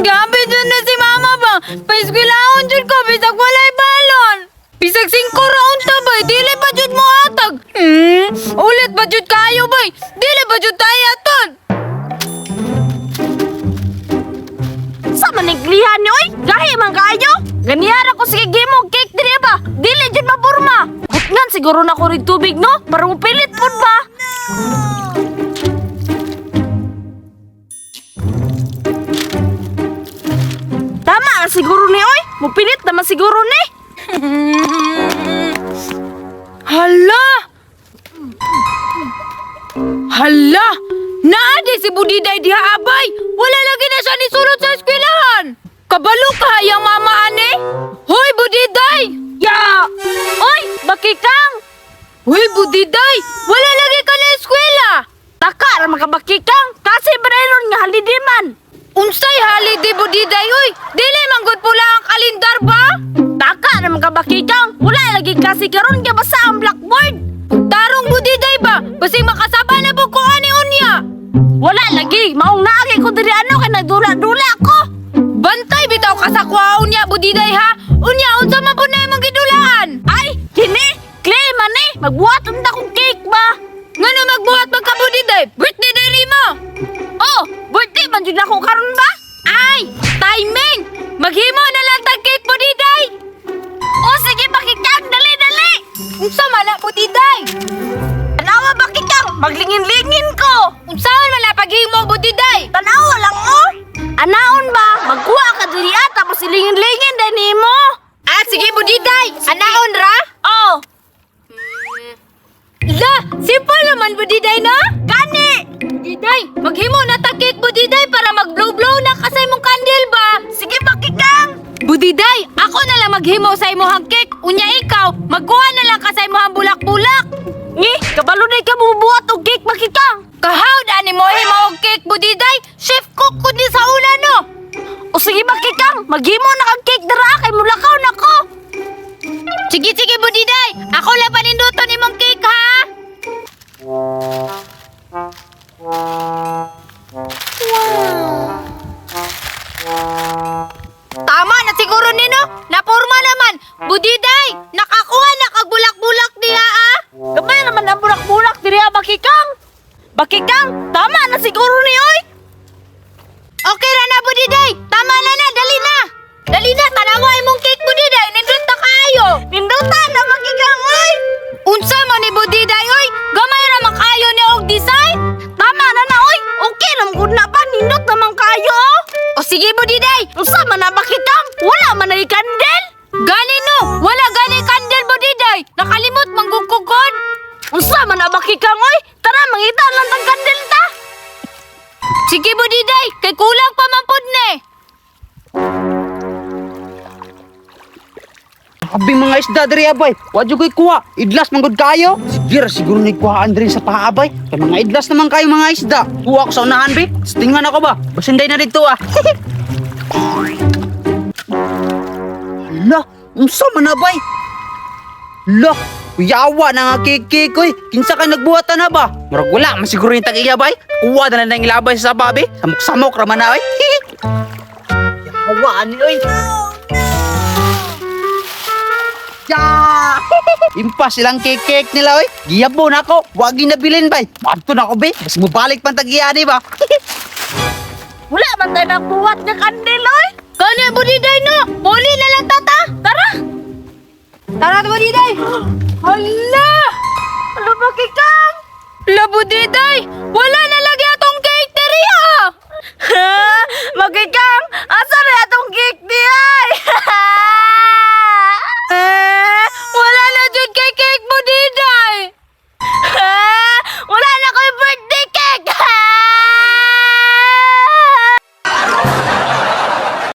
Gabi dyan na si mama ba? Paiskwilahon dyan ko, bisag walay balon. Bisag 5 round ta bay, dili ba dyan mo atag? Ulit ba dyan kayo bay? Dili ba dyan tayo atod? Sa maniglihan ni oy, gahi man kayo. Ganiyara ko sige gimog cake diri ba? Dili jud maporma. Butngan siguro na ko rig tubig no, para mupilit pud ba. Tama na siguro ni oy, mupilit naman siguro ni. Hala! Hala! Naadi si Budiday diha abay! Wala lagi na siya nisulot sa eskwelahan! Kabalo ka hayang mama ane? Hoy Budiday! Ya! Oy, bakikang! Hoy Budiday! Wala lagi ka na eskwela! Taka ra makabakikang, kasi barayron nga halidiman. Unsay holiday Budiday hoy! Dili manggod pula ang kalendar ba? Taka ra makabakikang, wala lagi kasi karon nga basa ang blackboard. Tarong Budiday ba? Basing makasaba na po ko ani unya! Wala lagi, maong naagi ko diri ano kay nagdula-dula ako. Bantay bitaw ka sa kwaon niya Budiday ha! Unya unsa man po na imong gidulaan? Ay, kini, Clay man eh, magbuhat unta kong cake ba? Ngano magbuhat magka Budiday? Birthday diri mo! Oh, birthday man jud ako karon ba? Ay! Timing! Maghimo na lang tag cake Budiday! Oh, sige bakikang, dali-dali. Unsa man na Budiday? Tanawa bakikang, maglingin-lingin ko. Unsaon man na paghimo Budiday? Tanawa lang oh. Anaon ba? Magkuha ka diri tapos ilingin-lingin din nimo. Ah, sige Budiday! Anaon ra? Oh, La! Simple naman Budiday na! kani. Budiday! Maghimo na tag cake Budiday para mag-blow-blow na kasay mong candle ba? Sige bakikang. Budiday! Ako na lang maghimo sa imong cake! Unya ikaw! Magkuha na lang kasay imong bulak-bulak! Ni, kabalo na ka bubuhat og cake bakikang. Kahawd ani mo himo og cake Budiday! Chef cook ko di sa ulan no! O sige bakikang, maghimo na kag cake dira kay mulakaw na ko. Sige Budiday! Ako lang paninduton imong cake ha! Tama na siguro nino! Napurma naman! Budiday! Nakakuha na kag bulak-bulak diha ah! Gamay naman ang bulak-bulak diri bakikang. Bakikang, tama na siguro ni oy. Okay ra na Budiday! Tama na na! Dali na! Dali na! Tanawa imong cake Budiday! Nindot na kaayo! Nindutan na bakikang oy. Unsa man ni Budiday oy? Gamay ra man kaayo ni og design! Tama na na oy. Okay nam gud na ba nindot naman kayo. O sige Budiday! Unsa man na bakikang? Wala man na kandel. Gani no! Wala gani candle Budiday! Nakalimot manggugkugod! Unsa man na bakikang oy? Tara mangita lang tang kandel ta. Sige Budiday! Kay kulang pa man pud ni! Abing mga isda diri abay. Wa jud koy kuha. Idlas man gud kayo. Sige ra siguro ni kuhaan diri sa paabay. Kay mga idlas naman kayo mga isda. Kuha ko sa unahan be. Stingan ako ba? Basinday na dito ah. Hala, unsa man abay? Hala, yawa na nga kiki koy. Kinsa ka nagbuhatan na ba? Murag wala man siguro yung tag-iya bay. Kuha na lang ilabay sa babi. Samok-samok ra man na oy. Yawa ani oy. Ya! Impas silang cake nila oy. Giyabo na ako. Wag ginabilin bay. Adto na ako be. Mas mubalik pang tag-iyani ba? Wala man tayo nabuhat nga kandel oy. Kani Budiday no! Muli na lang tata! Tara. Tara Budiday! Hala! Ano bakikang? La Budiday! Wala